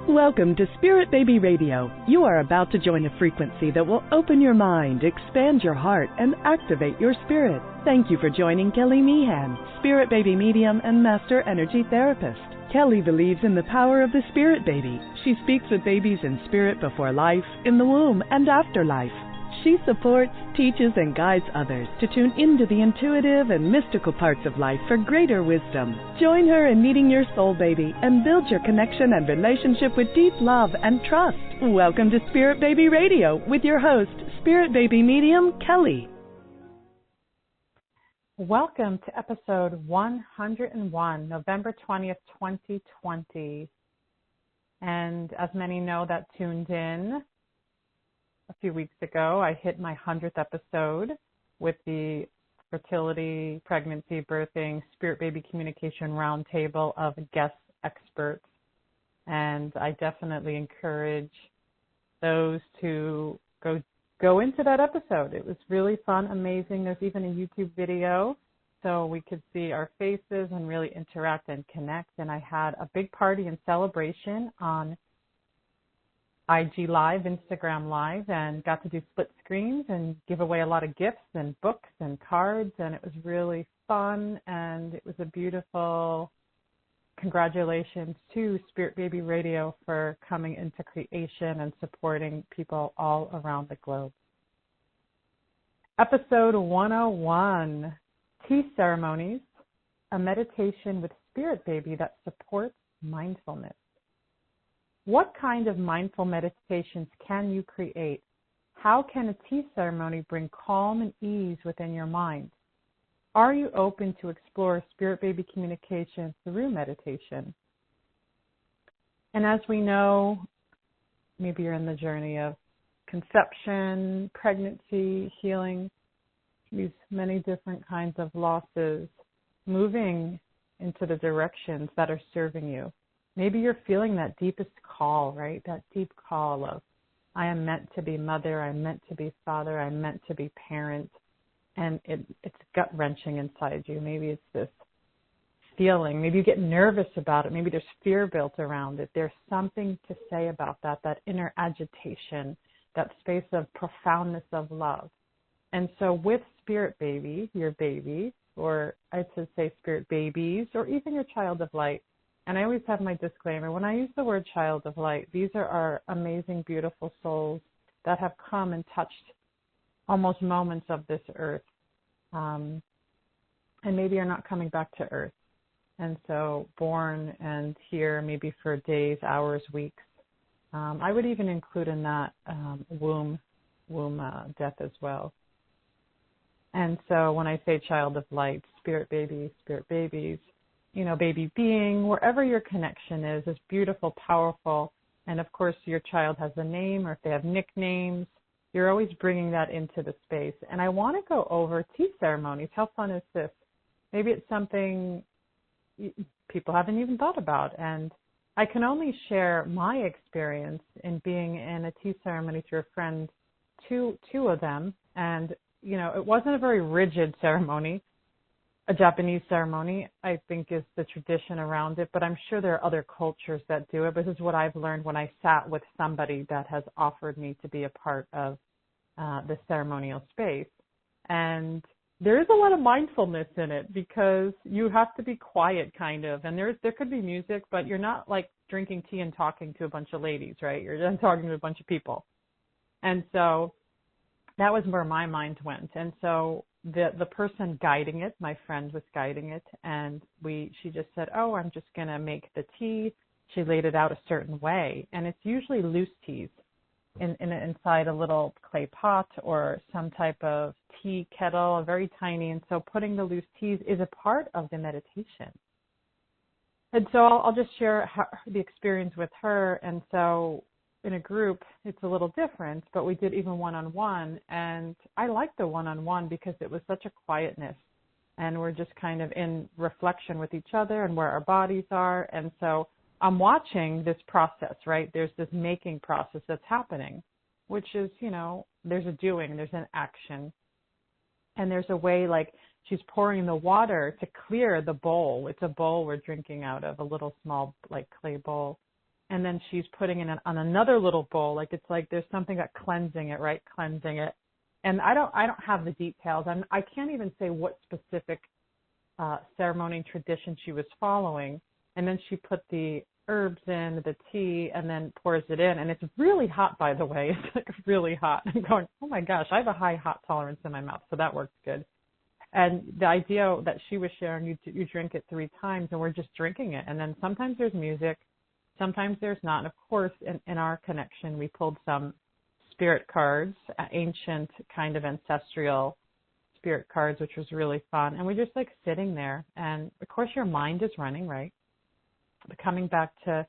Welcome to Spirit Baby Radio. You are about to join a frequency that will open your mind, expand your heart, and activate your spirit. Thank you for joining Kelly Meehan, Spirit Baby Medium and Master Energy Therapist. Kelly believes in the power of the Spirit Baby. She speaks with babies in spirit before life, in the womb, and after life. She supports, teaches, and guides others to tune into the intuitive and mystical parts of life for greater wisdom. Join her in meeting your soul baby and build your connection and relationship with deep love and trust. Welcome to Spirit Baby Radio with your host, Spirit Baby Medium, Kelly. Welcome to episode 101, November 20th, 2020. And as many know that tuned in, a few weeks ago, I hit my 100th episode with the fertility, pregnancy, birthing, spirit baby communication roundtable of guest experts. And I definitely encourage those to go into that episode. It was really fun, amazing. There's even a YouTube video so we could see our faces and really interact and connect. And I had a big party and celebration on IG Live, Instagram Live, and got to do split screens and give away a lot of gifts and books and cards, and it was really fun, and it was a beautiful congratulations to Spirit Baby Radio for coming into creation and supporting people all around the globe. Episode 101, Tea Ceremonies, a meditation with Spirit Baby that supports mindfulness. What kind of mindful meditations can you create? How can a tea ceremony bring calm and ease within your mind? Are you open to explore Spirit Baby communication through meditation? And as we know, maybe you're in the journey of conception, pregnancy, healing, these many different kinds of losses, moving into the directions that are serving you. Maybe you're feeling that deepest call, right? That deep call of, I am meant to be mother, I'm meant to be father, I'm meant to be parent. And it's gut-wrenching inside you. Maybe it's this feeling. Maybe you get nervous about it. Maybe there's fear built around it. There's something to say about that inner agitation, that space of profoundness of love. And so with Spirit Baby, your baby, or I should say Spirit Babies, or even your child of light, and I always have my disclaimer, when I use the word child of light, these are our amazing, beautiful souls that have come and touched almost moments of this earth. And maybe you're not coming back to earth. And so born and here maybe for days, hours, weeks. I would even include in that womb death as well. And so when I say child of light, spirit babies, baby being, wherever your connection is beautiful, powerful. And of course, your child has a name, or if they have nicknames, you're always bringing that into the space. And I want to go over tea ceremonies. How fun is this? Maybe it's something people haven't even thought about. And I can only share my experience in being in a tea ceremony through a friend, two of them. And, it wasn't a very rigid ceremony. A Japanese ceremony, I think, is the tradition around it, but I'm sure there are other cultures that do it. But this is what I've learned when I sat with somebody that has offered me to be a part of the ceremonial space. And there is a lot of mindfulness in it because you have to be quiet, kind of. And there could be music, but you're not like drinking tea and talking to a bunch of ladies, right? You're just talking to a bunch of people. And so that was where my mind went. And so the person guiding it, my friend was guiding it, and she just said, I'm just going to make the tea. She laid it out a certain way, and it's usually loose teas inside a little clay pot or some type of tea kettle, very tiny, and so putting the loose teas is a part of the meditation. And so I'll just share the experience with her, and so in a group, it's a little different, but we did even one-on-one, and I liked the one-on-one because it was such a quietness, and we're just kind of in reflection with each other and where our bodies are, and so I'm watching this process, right? There's this making process that's happening, which is, there's a doing, there's an action, and there's a way like she's pouring the water to clear the bowl. It's a bowl we're drinking out of, a little small like clay bowl. and then she's putting it on another little bowl. Like it's like there's something about cleansing it, right? Cleansing it. And I don't have the details. I can't even say what specific ceremony and tradition she was following. And then she put the herbs in, the tea, and then pours it in. And it's really hot, by the way. It's like really hot. I'm going, oh my gosh, I have a high hot tolerance in my mouth, so that works good. And the idea that she was sharing, you drink it 3 times, and we're just drinking it. And then sometimes there's music, sometimes there's not. And of course, in our connection, we pulled some spirit cards, ancient kind of ancestral spirit cards, which was really fun. And we're just like sitting there. And of course, your mind is running, right? But coming back to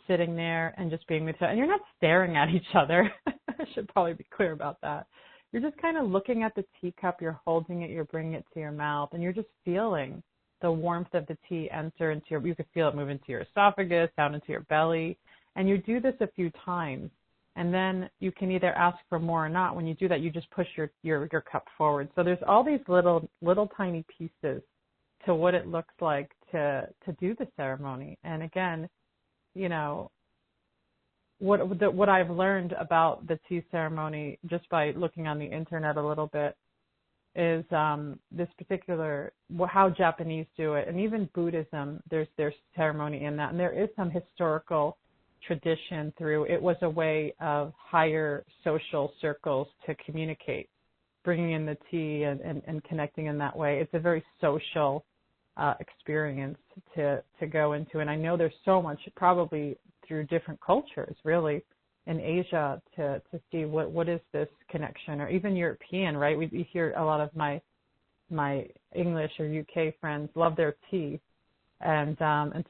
sitting there and just being with each other. And you're not staring at each other. I should probably be clear about that. You're just kind of looking at the teacup, you're holding it, you're bringing it to your mouth, and you're just feeling the warmth of the tea enter into you can feel it move into your esophagus, down into your belly. And you do this a few times. And then you can either ask for more or not. When you do that, you just push your cup forward. So there's all these little tiny pieces to what it looks like to do the ceremony. And again, you know, what I've learned about the tea ceremony just by looking on the internet a little bit is this particular, how Japanese do it, and even Buddhism, there's ceremony in that. And there is some historical tradition through it was a way of higher social circles to communicate, bringing in the tea and connecting in that way. It's a very social experience to go into. And I know there's so much, probably through different cultures, really, in Asia to see what is this connection, or even European, right? We hear a lot of my English or UK friends love their tea. And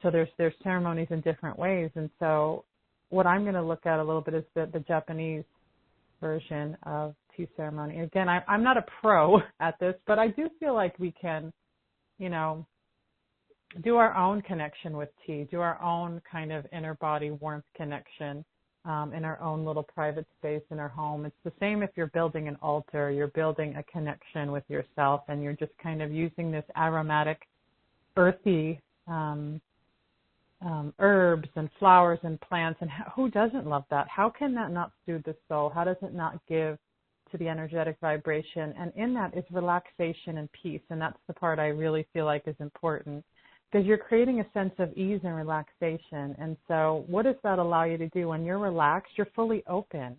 so there's ceremonies in different ways. And so what I'm going to look at a little bit is the Japanese version of tea ceremony. Again, I'm not a pro at this, but I do feel like we can, you know, do our own connection with tea, do our own kind of inner body warmth connection in our own little private space in our home. It's the same if you're building an altar, you're building a connection with yourself, and you're just kind of using this aromatic, earthy herbs and flowers and plants. And who doesn't love that? How can that not soothe the soul? How does it not give to the energetic vibration? And in that is relaxation and peace. And that's the part I really feel like is important, because you're creating a sense of ease and relaxation. And so what does that allow you to do? When you're relaxed, you're fully open,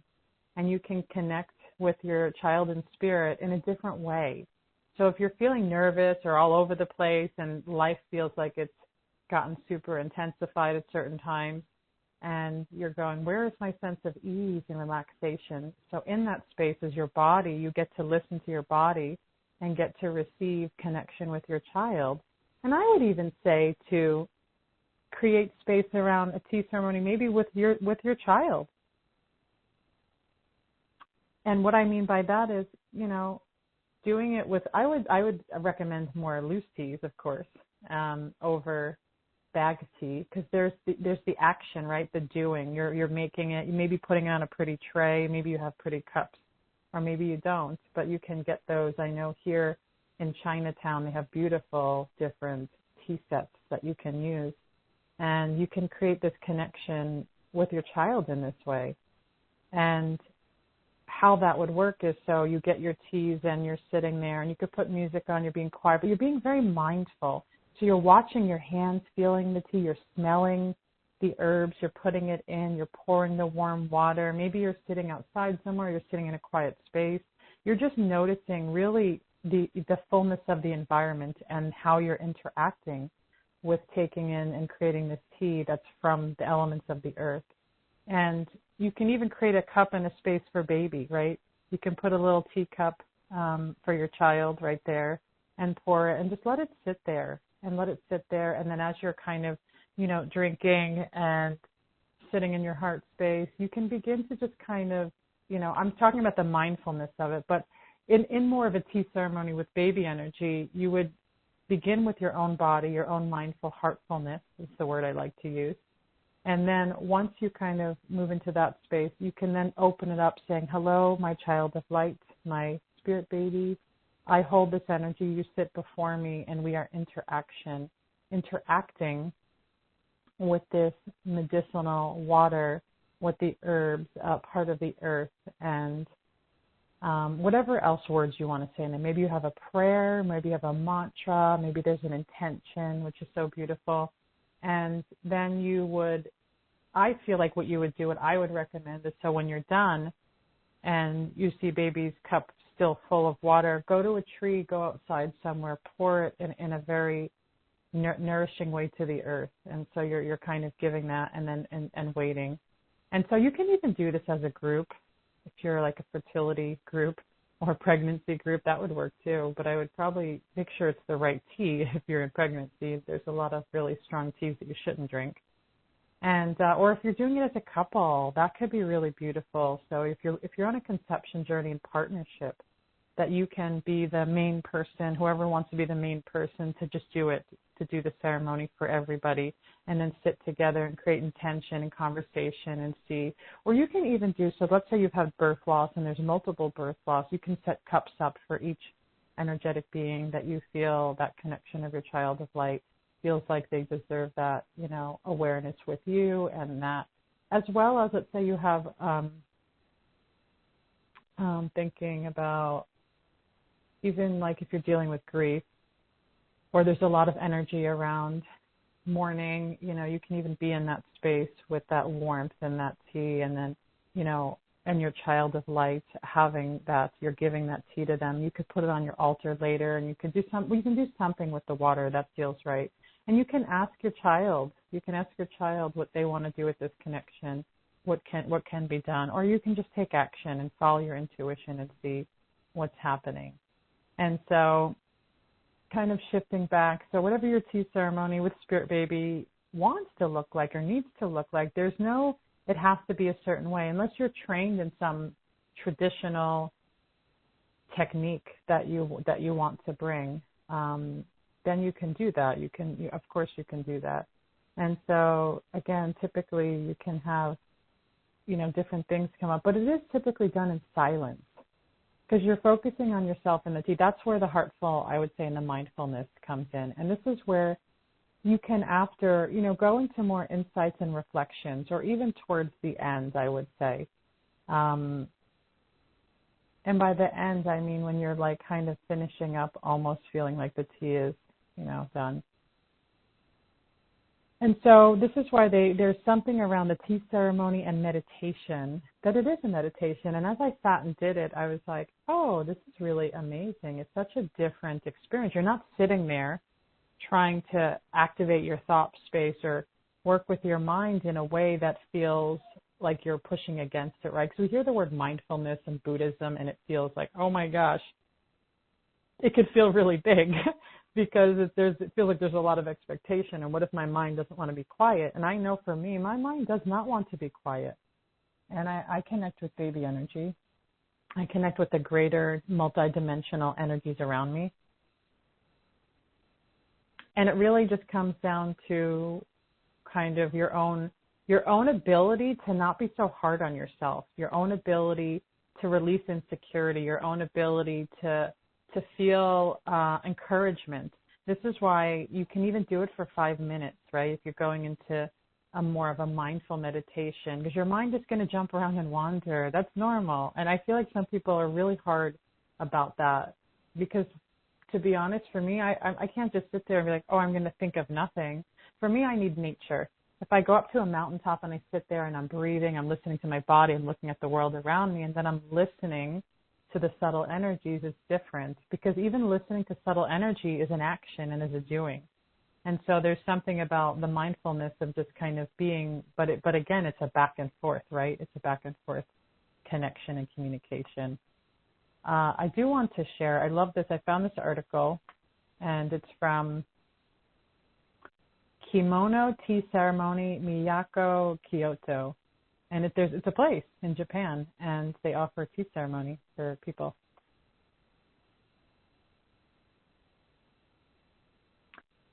and you can connect with your child in spirit in a different way. So if you're feeling nervous or all over the place and life feels like it's gotten super intensified at certain times, and you're going, where is my sense of ease and relaxation? So in that space is your body. You get to listen to your body and get to receive connection with your child. And I would even say to create space around a tea ceremony, maybe with your child. And what I mean by that is, you know, doing it with, I would recommend more loose teas, of course, over bag tea, because there's the action, right? The doing. You're making it. You may be putting it on a pretty tray. Maybe you have pretty cups, or maybe you don't. But you can get those. I know here in Chinatown they have beautiful different tea sets that you can use, and you can create this connection with your child in this way. And how that would work is, so you get your teas and you're sitting there, and you could put music on, you're being quiet, but you're being very mindful. So you're watching your hands, feeling the tea, you're smelling the herbs, you're putting it in, you're pouring the warm water. Maybe you're sitting outside somewhere, you're sitting in a quiet space. You're just noticing really the fullness of the environment and how you're interacting with taking in and creating this tea that's from the elements of the earth. And you can even create a cup and a space for baby, right? You can put a little teacup for your child right there and pour it and just let it sit there. And let it sit there. And then as you're kind of, you know, drinking and sitting in your heart space, you can begin to just kind of, you know, I'm talking about the mindfulness of it, but in more of a tea ceremony with baby energy, you would begin with your own body, your own mindful heartfulness is the word I like to use. And then once you kind of move into that space, you can then open it up saying, hello, my child of light, my spirit baby. I hold this energy, you sit before me, and we are interacting with this medicinal water, with the herbs, part of the earth, and whatever else words you want to say in it. Maybe you have a prayer, maybe you have a mantra, maybe there's an intention, which is so beautiful. And then you would, I feel like what you would do, what I would recommend is, so when you're done and you see baby's cup still full of water, go to a tree, go outside somewhere, pour it in a very nourishing way to the earth. And so you're kind of giving that and then and waiting. And so you can even do this as a group. If you're like a fertility group or pregnancy group, that would work too. But I would probably make sure it's the right tea if you're in pregnancy. There's a lot of really strong teas that you shouldn't drink. And or if you're doing it as a couple, that could be really beautiful. So if you're on a conception journey in partnership, that you can be the main person, whoever wants to be the main person, to just do it, to do the ceremony for everybody, and then sit together and create intention and conversation and see. Or you can even do, so let's say you've had birth loss and there's multiple birth loss, you can set cups up for each energetic being that you feel that connection of your child of light feels like they deserve that, awareness with you, and that, as well as, let's say you have, thinking about, even like if you're dealing with grief, or there's a lot of energy around mourning, you can even be in that space with that warmth and that tea, and then, and your child of light having that, you're giving that tea to them. You could put it on your altar later, and you can do something with the water that feels right. And you can ask your child. You can ask your child what they want to do with this connection, what can be done, or you can just take action and follow your intuition and see what's happening. And so, kind of shifting back, so whatever your tea ceremony with Spirit Baby wants to look like or needs to look like, there's no, it has to be a certain way, unless you're trained in some traditional technique that you want to bring. Then you can do that. Of course you can do that. And so, again, typically you can have, different things come up, but it is typically done in silence, because you're focusing on yourself and the tea. That's where the heartful, I would say, and the mindfulness comes in. And this is where you can, after, go into more insights and reflections, or even towards the end, I would say. And by the end, I mean when you're like kind of finishing up, almost feeling like the tea is, done. And so this is why there's something around the tea ceremony and meditation, that it is a meditation. And as I sat and did it, I was like, oh, this is really amazing. It's such a different experience. You're not sitting there trying to activate your thought space or work with your mind in a way that feels like you're pushing against it, right? Because we hear the word mindfulness in Buddhism, and it feels like, oh my gosh, it could feel really big. Because it feels like there's a lot of expectation. And what if my mind doesn't want to be quiet? And I know for me, my mind does not want to be quiet. And I connect with baby energy. I connect with the greater multidimensional energies around me. And it really just comes down to kind of your own ability to not be so hard on yourself, your own ability to release insecurity, your own ability to feel encouragement. This is why you can even do it for 5 minutes, right? If you're going into more of a mindful meditation, because your mind is going to jump around and wander. That's normal. And I feel like some people are really hard about that, because to be honest, for me, I can't just sit there and be like, oh, I'm going to think of nothing. For me, I need nature. If I go up to a mountaintop and I sit there and I'm breathing, I'm listening to my body, I'm looking at the world around me, and then I'm listening to the subtle energies, is different, because even listening to subtle energy is an action and is a doing. And so there's something about the mindfulness of just kind of being, but again, it's a back and forth, right? It's a back and forth connection and communication. I do want to share, I love this, I found this article, and it's from Kimono Tea Ceremony, Miyako, Kyoto. And it's a place in Japan, and they offer a tea ceremony for people.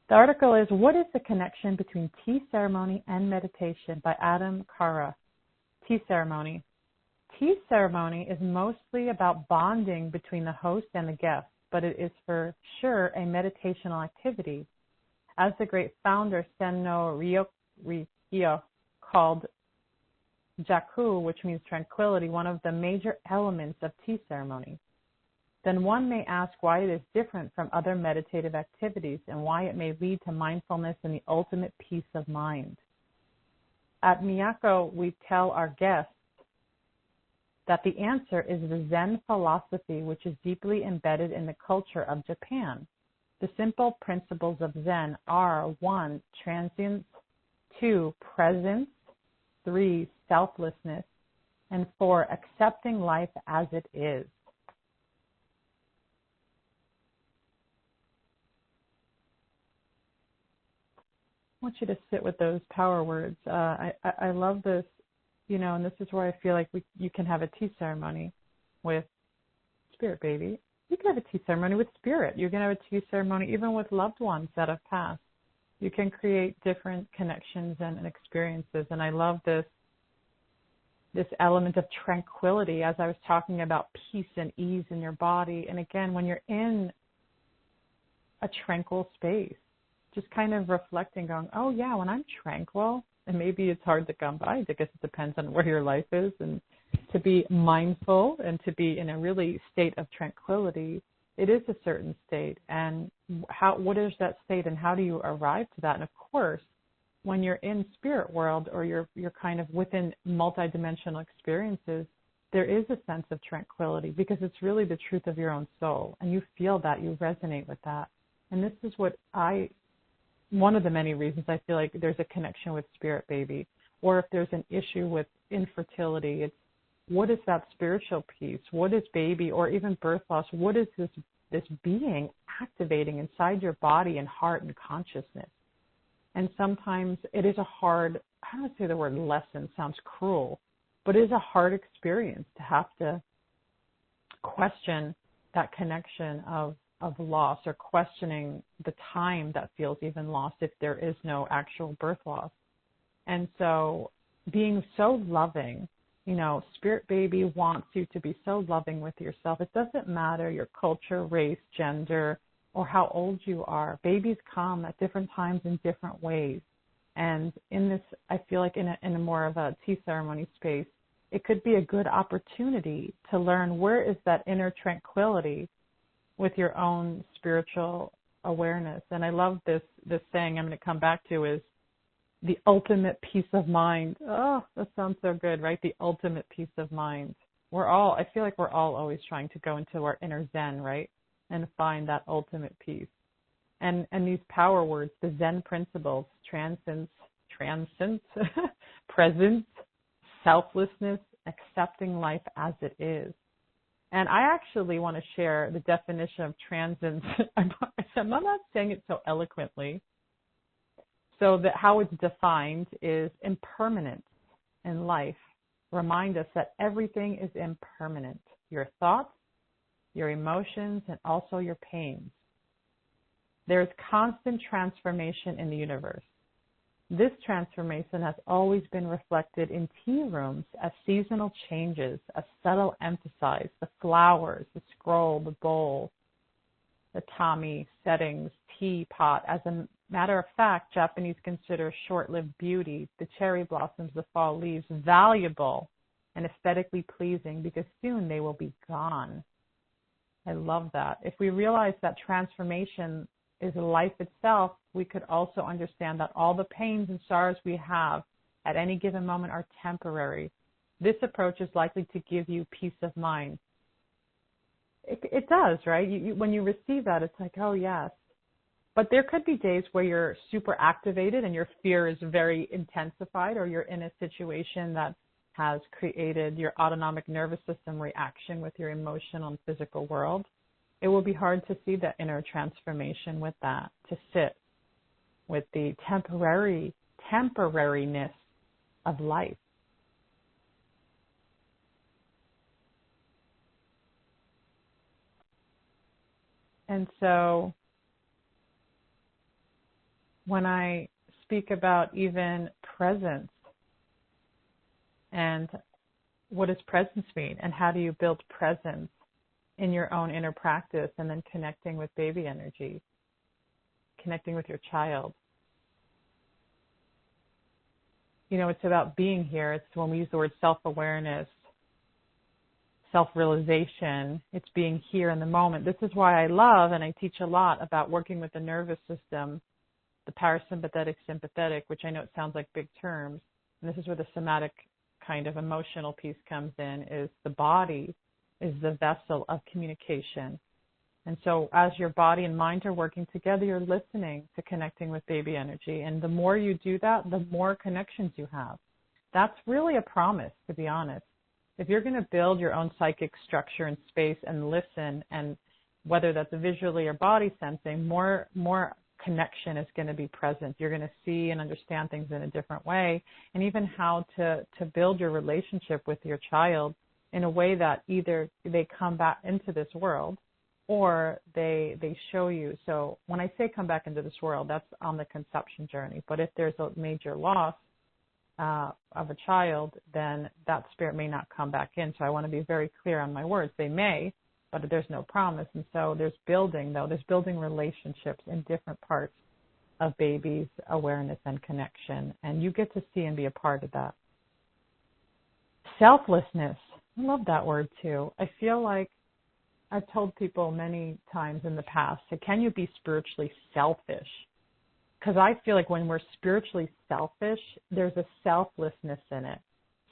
The article is, What is the Connection Between Tea Ceremony and Meditation, by Adam Kara. Tea ceremony. Tea ceremony is mostly about bonding between the host and the guest, but it is for sure a meditational activity. As the great founder Senno called Jaku, which means tranquility, one of the major elements of tea ceremony, then one may ask why it is different from other meditative activities and why it may lead to mindfulness and the ultimate peace of mind. At Miyako, we tell our guests that the answer is the Zen philosophy, which is deeply embedded in the culture of Japan. The simple principles of Zen are 1, transience, 2, presence, 3, selflessness, and 4, accepting life as it is. I want you to sit with those power words. I love this, and this is where I feel like you can have a tea ceremony with Spirit Baby. You can have a tea ceremony with Spirit. You can have a tea ceremony even with loved ones that have passed. You can create different connections and experiences. And I love this element of tranquility, as I was talking about peace and ease in your body. And again, when you're in a tranquil space, just kind of reflecting, going, oh yeah, when I'm tranquil, and maybe it's hard to come by, I guess it depends on where your life is, and to be mindful and to be in a really state of tranquility, it is a certain state. And what is that state and how do you arrive to that? And of course, when you're in spirit world or you're kind of within multidimensional experiences, there is a sense of tranquility because it's really the truth of your own soul. And you feel that, you resonate with that. And this is one of the many reasons I feel like there's a connection with Spirit Baby. Or if there's an issue with infertility, it's what is that spiritual piece? What is baby or even birth loss? What is this being activating inside your body and heart and consciousness? And sometimes it is a hard, I don't want to say the word lesson, sounds cruel, but it is a hard experience to have to question that connection of loss, or questioning the time that feels even lost if there is no actual birth loss. And so being so loving, Spirit Baby wants you to be so loving with yourself. It doesn't matter your culture, race, gender, or how old you are. Babies come at different times in different ways. And in this, I feel like in a more of a tea ceremony space, it could be a good opportunity to learn where is that inner tranquility with your own spiritual awareness. And I love this saying I'm going to come back to is the ultimate peace of mind. Oh, that sounds so good, right? The ultimate peace of mind. I feel like we're all always trying to go into our inner Zen, right? And find that ultimate peace. And these power words, the Zen principles, transcends, presence, selflessness, accepting life as it is. And I actually want to share the definition of transcendence. I'm not saying it so eloquently. So that how it's defined is impermanence in life. Remind us that everything is impermanent. Your thoughts, your emotions, and also your pains. There's constant transformation in the universe. This transformation has always been reflected in tea rooms as seasonal changes, a subtle emphasis, the flowers, the scroll, the bowl, the tami, settings, teapot. As a matter of fact, Japanese consider short-lived beauty, the cherry blossoms, the fall leaves, valuable and aesthetically pleasing because soon they will be gone. I love that. If we realize that transformation is life itself, we could also understand that all the pains and sorrows we have at any given moment are temporary. This approach is likely to give you peace of mind. It does, right? When you receive that, it's like, oh, yes. But there could be days where you're super activated and your fear is very intensified, or you're in a situation that has created your autonomic nervous system reaction with your emotional and physical world. It will be hard to see that inner transformation with that, to sit with the temporariness of life. And so when I speak about even presence and what does presence mean and how do you build presence in your own inner practice, and then connecting with baby energy, connecting with your child. it's about being here. It's when we use the word self-awareness, self-realization, it's being here in the moment. This is why I love, and I teach a lot about working with the nervous system, the parasympathetic, sympathetic, which I know it sounds like big terms. And this is where the somatic kind of emotional piece comes in, is the body is the vessel of communication. And so as your body and mind are working together, you're listening to connecting with baby energy. And the more you do that, the more connections you have. That's really a promise, to be honest. If you're going to build your own psychic structure and space and listen, and whether that's visually or body sensing, more connection is going to be present. You're going to see and understand things in a different way, and even how to build your relationship with your child in a way that either they come back into this world or they show you. So when I say come back into this world, that's on the conception journey. But if there's a major loss of a child, then that spirit may not come back in. So I want to be very clear on my words. They may, but there's no promise. And so there's building relationships in different parts of baby's awareness and connection. And you get to see and be a part of that. Selflessness. I love that word too. I feel like I've told people many times in the past, so can you be spiritually selfish? Because I feel like when we're spiritually selfish, there's a selflessness in it,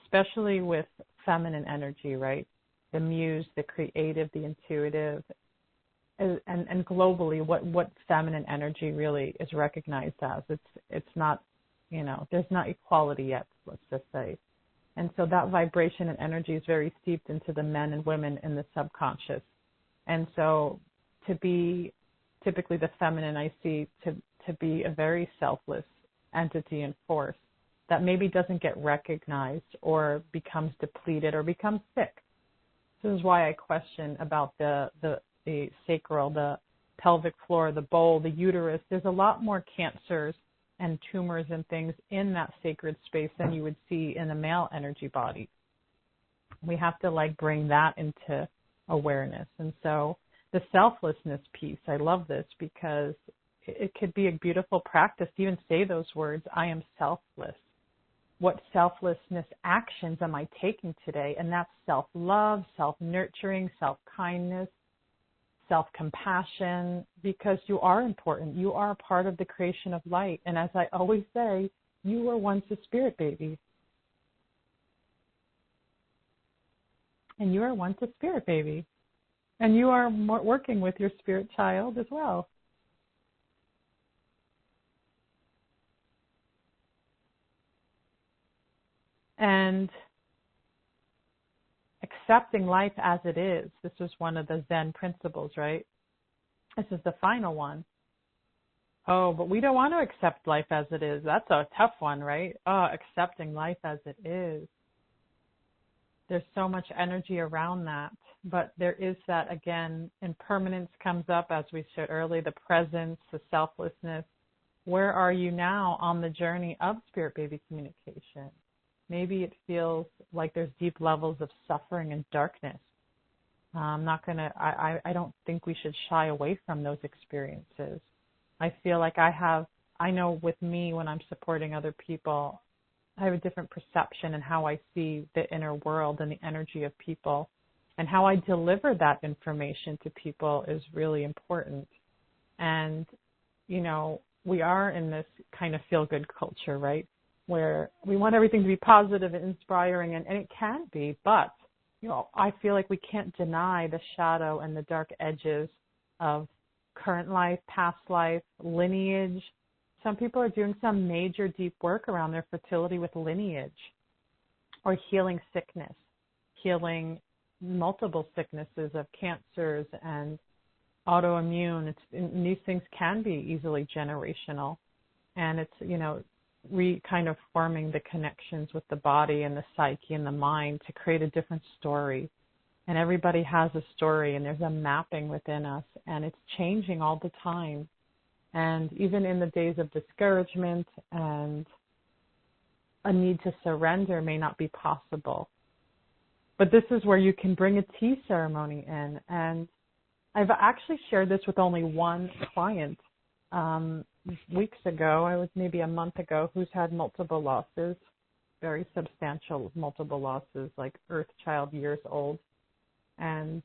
especially with feminine energy, right? The muse, the creative, the intuitive, and globally, what feminine energy really is recognized as. It's not, there's not equality yet, let's just say. And so that vibration and energy is very steeped into the men and women in the subconscious. And so to be typically the feminine, I see to be a very selfless entity and force that maybe doesn't get recognized or becomes depleted or becomes sick. This is why I question about the sacral, the pelvic floor, the bowl, the uterus. There's a lot more cancers and tumors and things in that sacred space than you would see in a male energy body. We have to bring that into awareness. And so the selflessness piece, I love this because it could be a beautiful practice to even say those words, I am selfless. What selflessness actions am I taking today? And that's self-love, self-nurturing, self-kindness, self-compassion, because you are important. You are a part of the creation of light. And as I always say, you were once a spirit baby. And you are once a spirit baby. And you are working with your spirit child as well. And accepting life as it is. This was one of the Zen principles, right? This is the final one. Oh, but we don't want to accept life as it is. That's a tough one, right? Oh, accepting life as it is. There's so much energy around that. But there is that, again, impermanence comes up, as we said earlier, the presence, the selflessness. Where are you now on the journey of spirit baby communication? Maybe it feels like there's deep levels of suffering and darkness. I don't think we should shy away from those experiences. I feel like I know with me when I'm supporting other people, I have a different perception in how I see the inner world and the energy of people. And how I deliver that information to people is really important. And, we are in this kind of feel-good culture, right, where we want everything to be positive and inspiring, and it can be, but, I feel like we can't deny the shadow and the dark edges of current life, past life, lineage. Some people are doing some major deep work around their fertility with lineage or healing sickness, healing multiple sicknesses of cancers and autoimmune. These things can be easily generational. And it's, kind of forming the connections with the body and the psyche and the mind to create a different story. And everybody has a story, and there's a mapping within us, and it's changing all the time. And even in the days of discouragement and a need to surrender may not be possible. But this is where you can bring a tea ceremony in. And I've actually shared this with only one client weeks ago. I was maybe a month ago, who's had multiple losses. very substantial, multiple losses, like Earth Child years old, and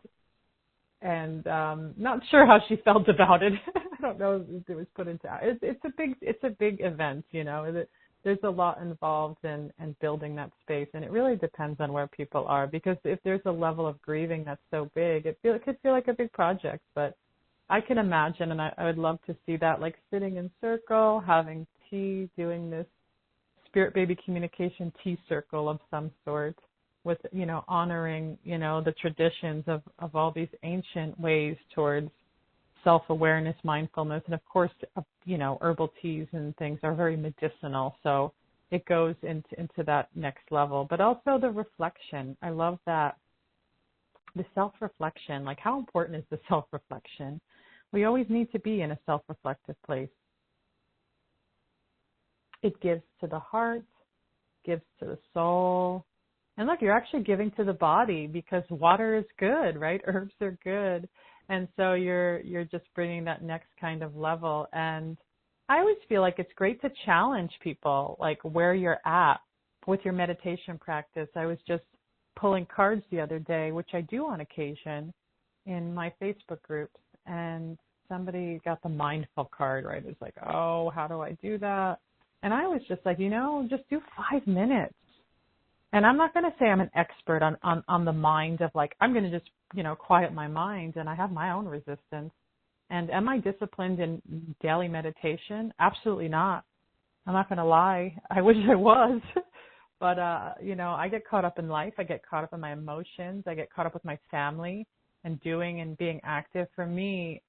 not sure how she felt about it. I don't know if it was put into. It's a big event, you know. There's a lot involved in building that space, and it really depends on where people are. Because if there's a level of grieving that's so big, it could feel like a big project. But I can imagine, and I would love to see that, like sitting in circle, having tea, doing this spirit baby communication tea circle of some sort, with, you know, honoring, you know, the traditions of all these ancient ways towards self-awareness, mindfulness, and of course, you know, herbal teas and things are very medicinal, so it goes into that next level. But also the reflection. I love that, the self-reflection. Like, how important is the self-reflection? We always need to be in a self-reflective place. It gives to the heart, gives to the soul. And look, you're actually giving to the body, because water is good, right? Herbs are good. And so you're just bringing that next kind of level. And I always feel like it's great to challenge people, like where you're at with your meditation practice. I was just pulling cards the other day, which I do on occasion in my Facebook groups, and somebody got the mindful card, right? It was like, oh, how do I do that? And I was just like, you know, just do 5 minutes. And I'm not going to say I'm an expert on the mind of, like, I'm going to just, you know, quiet my mind, and I have my own resistance. And am I disciplined in daily meditation? Absolutely not. I'm not going to lie. I wish I was. But, you know, I get caught up in life. I get caught up in my emotions. I get caught up with my family and doing and being active. For me,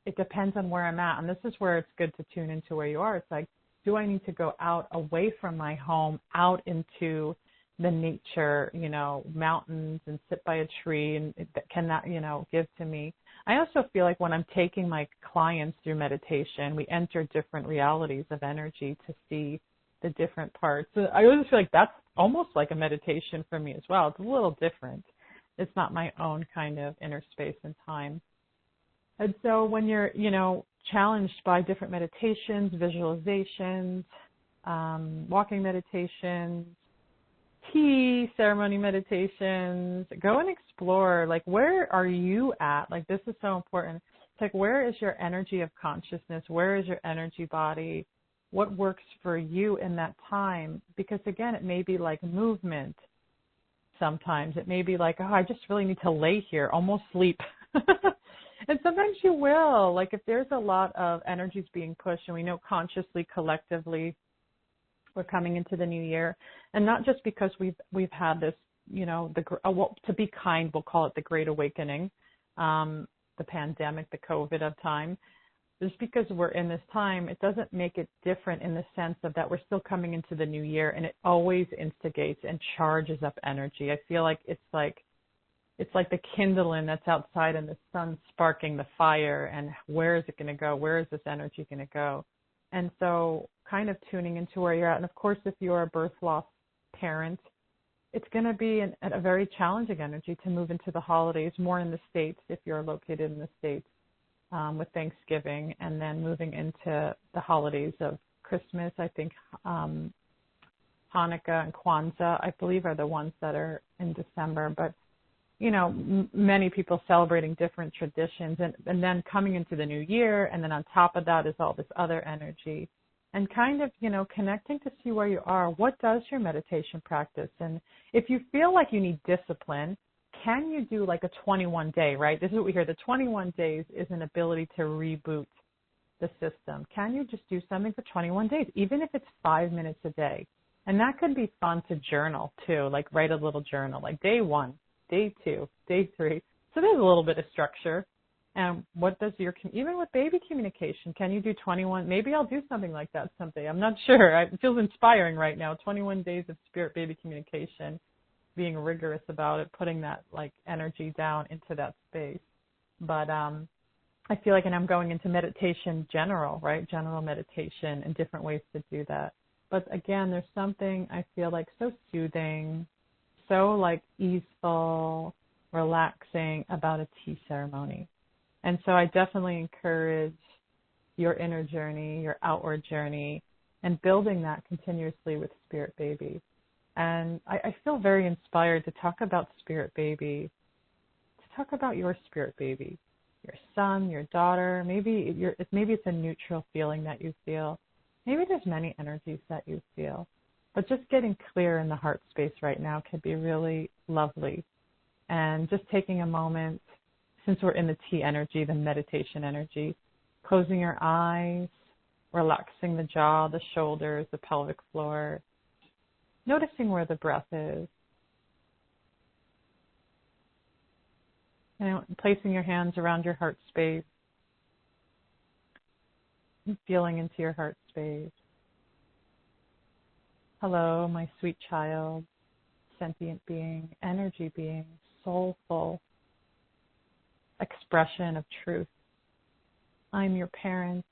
it depends on where I'm at. And this is where it's good to tune into where you are. It's like, do I need to go out away from my home, out into the nature, you know, mountains, and sit by a tree, and can that, you know, give to me? I also feel like when I'm taking my clients through meditation, we enter different realities of energy to see the different parts. So I always feel like that's almost like a meditation for me as well. It's a little different. It's not my own kind of inner space and time. And so when you're, you know, challenged by different meditations, visualizations, walking meditations, tea, ceremony meditations, go and explore, like, where are you at? Like, this is so important. It's like, where is your energy of consciousness? Where is your energy body? What works for you in that time? Because, again, it may be like movement sometimes. It may be like, oh, I just really need to lay here, almost sleep. And sometimes you will. Like, if there's a lot of energies being pushed, and we know consciously, collectively, we're coming into the new year, and not just because we've had this, you know, well, to be kind, we'll call it the Great Awakening, the pandemic, the COVID of time. Just because we're in this time, it doesn't make it different in the sense of that we're still coming into the new year, and it always instigates and charges up energy. I feel like it's like the kindling that's outside, and the sun sparking the fire, and where is it going to go? Where is this energy going to go? And so kind of tuning into where you're at. And, of course, if you're a birth loss parent, it's going to be a very challenging energy to move into the holidays, more in the States if you're located in the States, with Thanksgiving, and then moving into the holidays of Christmas. I think Hanukkah and Kwanzaa, I believe, are the ones that are in December. But, you know, many people celebrating different traditions, and then coming into the new year, and then on top of that is all this other energy, and kind of, you know, connecting to see where you are. What does your meditation practice? And if you feel like you need discipline, can you do like a 21-day, right? This is what we hear. The 21 days is an ability to reboot the system. Can you just do something for 21 days, even if it's 5 minutes a day? And that could be fun to journal too, like write a little journal, like day 1, day 2, day 3. So there's a little bit of structure. And what does even with baby communication, can you do 21? Maybe I'll do something like that someday. I'm not sure. It feels inspiring right now. 21 days of spirit baby communication, being rigorous about it, putting that like energy down into that space. But I feel like, and I'm going into meditation general, right? General meditation and different ways to do that. But again, there's something I feel like so soothing, so like easeful, relaxing about a tea ceremony. And so I definitely encourage your inner journey, your outward journey, and building that continuously with Spirit Baby. And I feel very inspired to talk about spirit baby, to talk about your spirit baby, your son, your daughter. Maybe it's a neutral feeling that you feel. Maybe there's many energies that you feel. But just getting clear in the heart space right now could be really lovely. And just taking a moment, since we're in the T energy, the meditation energy, closing your eyes, relaxing the jaw, the shoulders, the pelvic floor, noticing where the breath is. And placing your hands around your heart space, and feeling into your heart space. Hello, my sweet child, sentient being, energy being, soulful expression of truth. I'm your parent.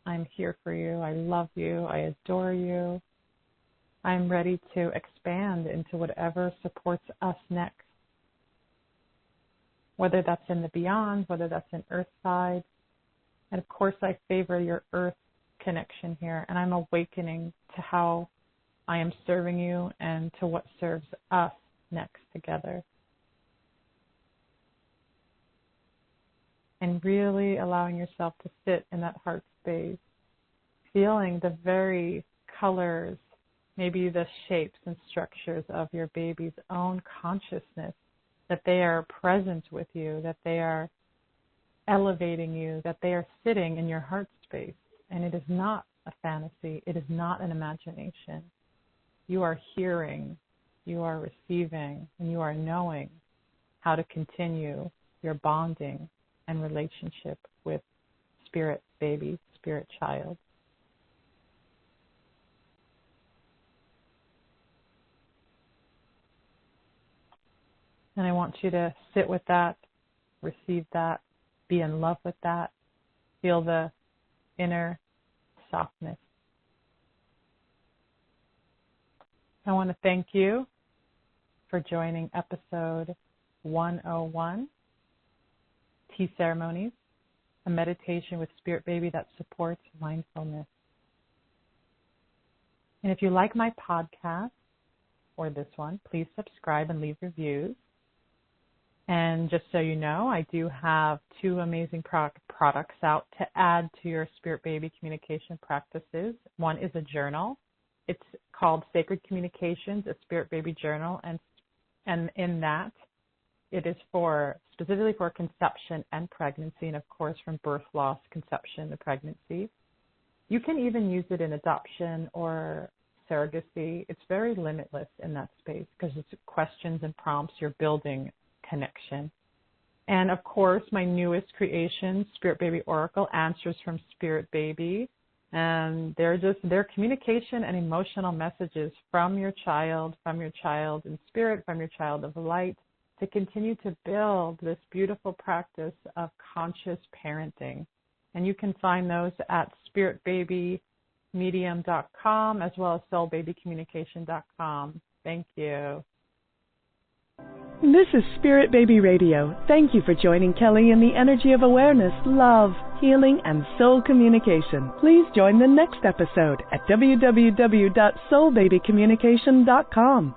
I'm here for you. I love you. I adore you. I'm ready to expand into whatever supports us next. Whether that's in the beyond, whether that's in Earthside. And of course, I favor your Earth connection here. And I'm awakening to how I am serving you and to what serves us next together. And really allowing yourself to sit in that heart space, feeling the very colors, maybe the shapes and structures of your baby's own consciousness, that they are present with you, that they are elevating you, that they are sitting in your heart space. And it is not a fantasy. It is not an imagination. You are hearing, you are receiving, and you are knowing how to continue your bonding and relationship with spirit baby, spirit child. And I want you to sit with that, receive that, be in love with that, feel the inner softness. I want to thank you for joining episode 101, Tea Ceremonies, a meditation with spirit baby that supports mindfulness. And if you like my podcast or this one, please subscribe and leave reviews. And just so you know, I do have 2 amazing products out to add to your spirit baby communication practices. One is a journal. It's called Sacred Communications, a spirit baby journal. And in that, it is specifically for conception and pregnancy, and of course from birth loss, conception, to pregnancy. You can even use it in adoption or surrogacy. It's very limitless in that space because it's questions and prompts. You're building connection. And of course, my newest creation, Spirit Baby Oracle, Answers from Spirit Baby. And they're communication and emotional messages from your child in spirit, from your child of light, to continue to build this beautiful practice of conscious parenting. And you can find those at spiritbabymedium.com as well as soulbabycommunication.com. Thank you. This is Spirit Baby Radio. Thank you for joining Kelly in the energy of awareness, love, healing, and soul communication. Please join the next episode at www.soulbabycommunication.com.